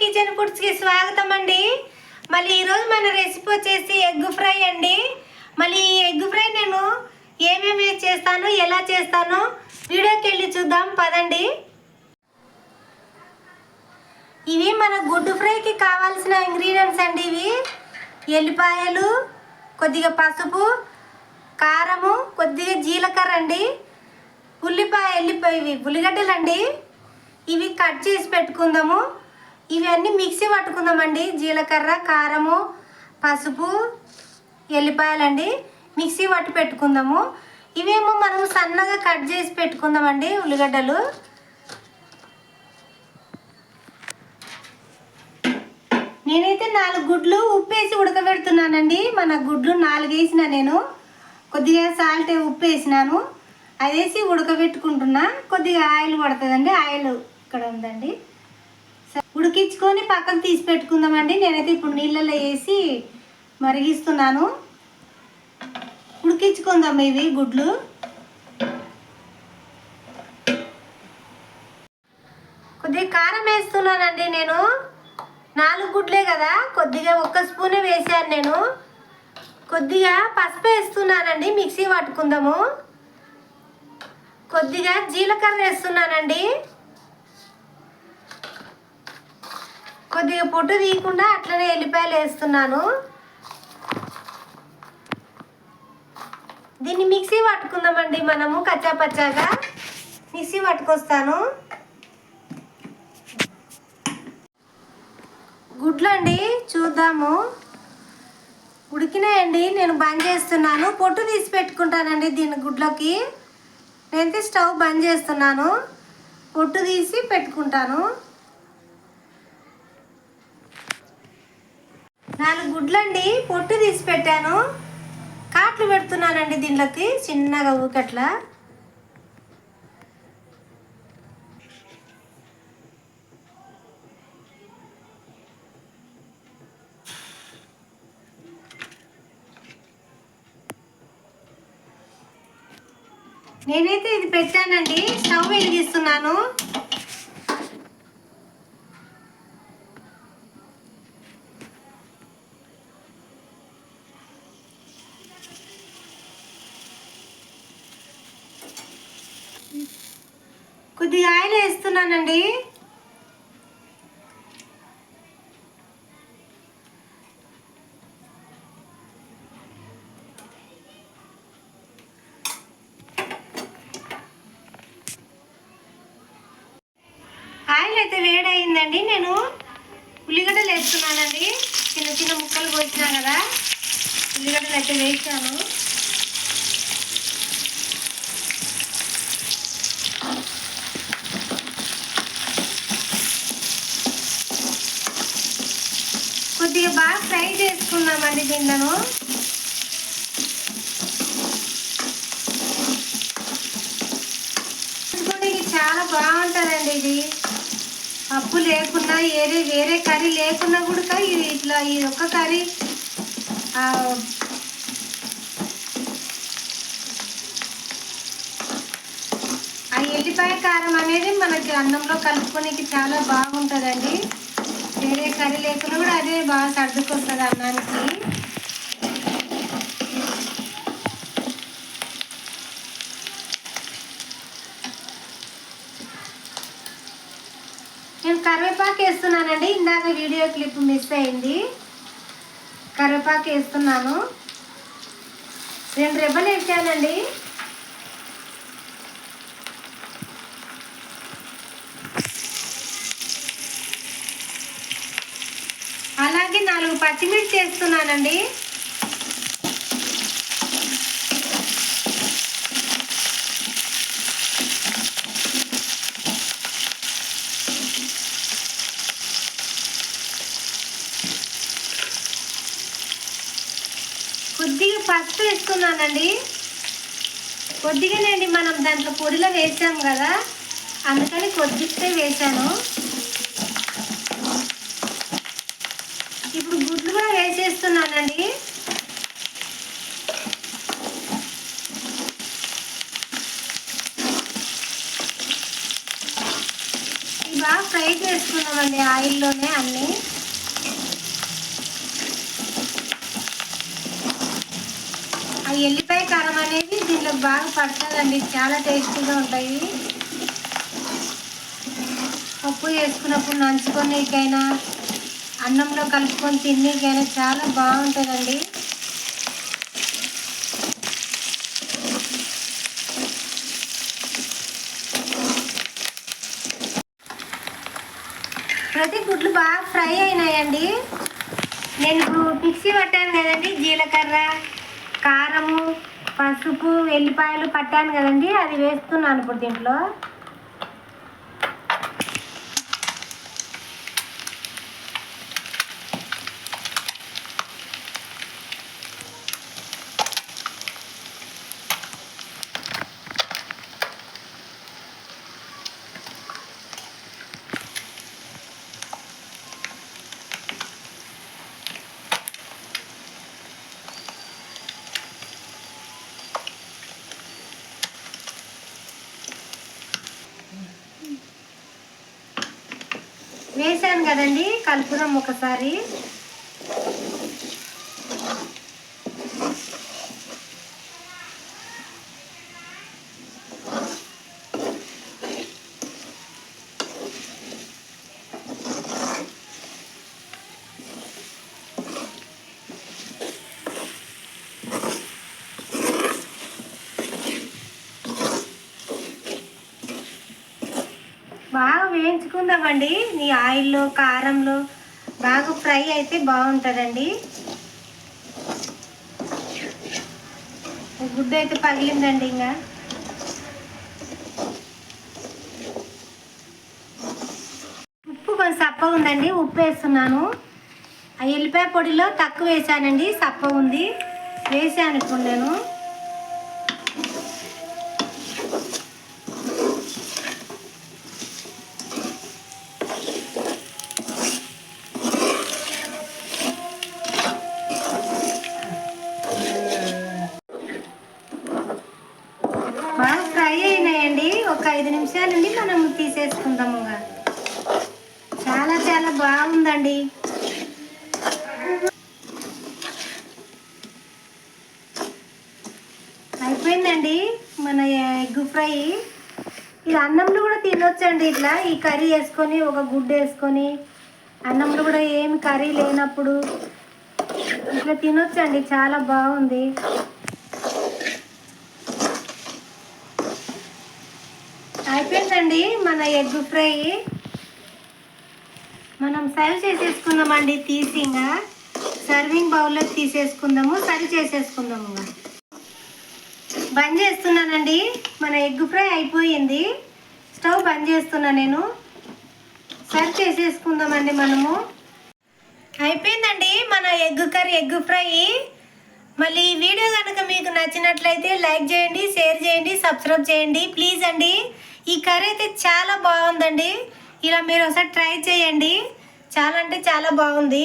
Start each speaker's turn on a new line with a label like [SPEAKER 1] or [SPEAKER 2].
[SPEAKER 1] Kitchen foods కి స్వాగతం అండి. మళ్ళీ ఈరోజు మన రెసిపీ వచ్చేసి ఎగ్ ఫ్రై అండి. మళ్ళీ ఈ ఎగ్ ఫ్రై నేను ఏమేమి చేస్తాను, ఎలా చేస్తాను వీడియోకి వెళ్ళి చూద్దాం పదండి. ఇవి మన గుడ్డు ఫ్రైకి కావాల్సిన ఇంగ్రీడియంట్స్ అండి. ఇవి ఎల్లిపాయలు, కొద్దిగా పసుపు, కారము, కొద్దిగా జీలకర్ర అండి, ఇవి ఉల్లిగడ్డలు అండి. ఇవి కట్ చేసి పెట్టుకుందాము. ఇవన్నీ మిక్సీ పట్టుకుందామండి. జీలకర్ర, కారము, పసుపు, ఎల్లిపాయలండి మిక్సీ పట్టి పెట్టుకుందాము. ఇవేమో మనం సన్నగా కట్ చేసి పెట్టుకుందామండి ఉల్లిగడ్డలు. నేనైతే 4 గుడ్లు ఉప్పేసి ఉడకబెడుతున్నానండి. మన గుడ్లు 4 వేసిన నేను కొద్దిగా సాల్ట్ ఉప్పు వేసినాను. అది వేసి ఉడకబెట్టుకుంటున్నా. కొద్దిగా ఆయిల్ పడుతుందండి. ఆయిల్ ఇక్కడ ఉందండి. ఉడికించుకొని పక్కకు తీసి పెట్టుకుందామండి. నేనైతే ఇప్పుడు నీళ్ళలో వేసి మరిగిస్తున్నాను. ఉడికించుకుందాం ఇవి గుడ్లు. కొద్దిగా కారం వేస్తున్నానండి. నేను 4 గుడ్లే కదా, కొద్దిగా 1 స్పూనే వేసాను. నేను కొద్దిగా పసుపు వేస్తున్నానండి. మిక్సీ పట్టుకుందాము. కొద్దిగా జీలకర్ర వేస్తున్నానండి. కొద్దిగా పొట్టు తీయకుండా అట్లనే ఎల్లిపాయలు వేస్తున్నాను. దీన్ని మిక్సీ పట్టుకుందామండి. మనము కచ్చాపచ్చాగా మిక్సీ పట్టుకొస్తాను. గుడ్లు అండి చూద్దాము. ఉడికినాయండి. నేను బంద్ చేస్తున్నాను. పొట్టు తీసి పెట్టుకుంటానండి దీని గుడ్లకి. నేనైతే స్టవ్ బంద్ చేస్తున్నాను. పొట్టు తీసి పెట్టుకుంటాను. 4 గుడ్లండి పొట్టు తీసి పెట్టాను. కాట్లు పెడుతున్నానండి దీనిలోకి చిన్నగా ఊకట్లా. నేనైతే ఇది పెట్టానండి. స్టవ్ వెలిగిస్తున్నాను. కొద్దిగా ఆయిల్ వేస్తున్నానండి. ఆయిల్ అయితే వేడయిందండి. నేను ఉల్లిగడ్డలు వేస్తున్నానండి. చిన్న చిన్న ముక్కలు కోసినా కదా, ఉల్లిగడ్డలు అయితే వేసాను. కొద్దిగా బాగా ఫ్రై చేసుకుందామండి దీంట్లో. ఇది చాలా బాగుంటుందండి. ఇది పప్పు లేకున్నా వేరే కర్రీ లేకున్నా కూడా ఇది ఇట్లా ఈ ఒక్క కర్రీ ఆ ఎల్లిపాయ కారం అనేది మనకి అన్నంలో కలుపుకోనికి చాలా బాగుంటుందండి. వేరే కర్రీ లేకున్నా కూడా అదే బాగా సర్దుకొస్తుంది అన్నానికి. నేను కరివేపాకు వేస్తున్నానండి. ఇందాక వీడియో క్లిప్ మిస్ అయింది. కరివేపాకు వేస్తున్నాను. 2 రెబ్బలు వేసానండి. అలాగే 4 పచ్చిమిర్చి వేస్తున్నానండి. కొద్దిగా పసుపు వేస్తున్నానండి. కొద్దిగానండి, మనం దాంట్లో పొడిలో వేసాం కదా, అందుకని కొద్దిగా వేసాను. ఇప్పుడు గుడ్లు కూడా వేసేస్తున్నానండి. బాగా ఫ్రై చేసుకున్నామండి ఆయిల్లోనే అన్నీ. ఆ ఎల్లిపాయ కారం అనేది దీంట్లో బాగా పడుతుందండి, చాలా టేస్టీగా ఉంటాయి. పప్పు వేసుకున్నప్పుడు నంచుకొనికైనా అన్నంలో కలుపుకొని తినేకైనా చాలా బాగుంటుందండి. ప్రతి గుడ్లు బాగా ఫ్రై అయినాయండి. నేను ఇప్పుడు మిక్సీ పట్టాను కదండి, జీలకర్ర, కారము, పసుపు, ఎల్లిపాయలు పట్టాను కదండి, అది వేస్తున్నాను ఇప్పుడు దీంట్లో. వేసాను కదండి, కలుపుదాం ఒకసారి. బాగా వేయించుకుందామండి ఈ ఆయిల్లో, కారంలో బాగా ఫ్రై అయితే బాగుంటుందండి. గుడ్డు అయితే పగిలిందండి. ఇంకా ఉప్పు కొంచెం సప్ప ఉందండి, ఉప్పు వేస్తున్నాను. ఆ ఎల్లిపాయ పొడిలో తక్కువ వేసానండి, సప్ప ఉంది, వేసాను ఇప్పుడు నేను. బాగా ఫ్రై అయినాయండి, ఒక 5 నిమిషాలండి మనం తీసేసుకుందాము. చాలా చాలా బాగుందండి. అయిపోయిందండి మన ఎగ్ ఫ్రై. ఇది అన్నంలో కూడా తినొచ్చండి, ఇట్లా ఈ కర్రీ వేసుకొని, ఒక గుడ్డు వేసుకొని, అన్నంలో కూడా ఏమి కర్రీ లేనప్పుడు ఇట్లా తినొచ్చండి, చాలా బాగుంది. అయిపోయిందండి మన ఎగ్ ఫ్రై. మనం సర్వ్ చేసేసుకుందామండి, తీసి ఇంకా సర్వింగ్ బౌల్లో తీసేసుకుందాము, సర్వ్ చేసేసుకుందాము. బంద్ చేస్తున్నానండి, మన ఎగ్ ఫ్రై అయిపోయింది. స్టవ్ బంద్ చేస్తున్నా నేను. సర్వ్ చేసేసుకుందామండి మనము. అయిపోయిందండి మన ఎగ్ కర్రీ, ఎగ్ ఫ్రై. మళ్ళీ ఈ వీడియో కనుక మీకు నచ్చినట్లయితే లైక్ చేయండి, షేర్ చేయండి, సబ్స్క్రైబ్ చేయండి ప్లీజ్ అండి. ఈ కర్రీ అయితే చాలా బాగుందండి, ఇలా మీరు ఒకసారి ట్రై చేయండి, చాలా అంటే చాలా బాగుంది.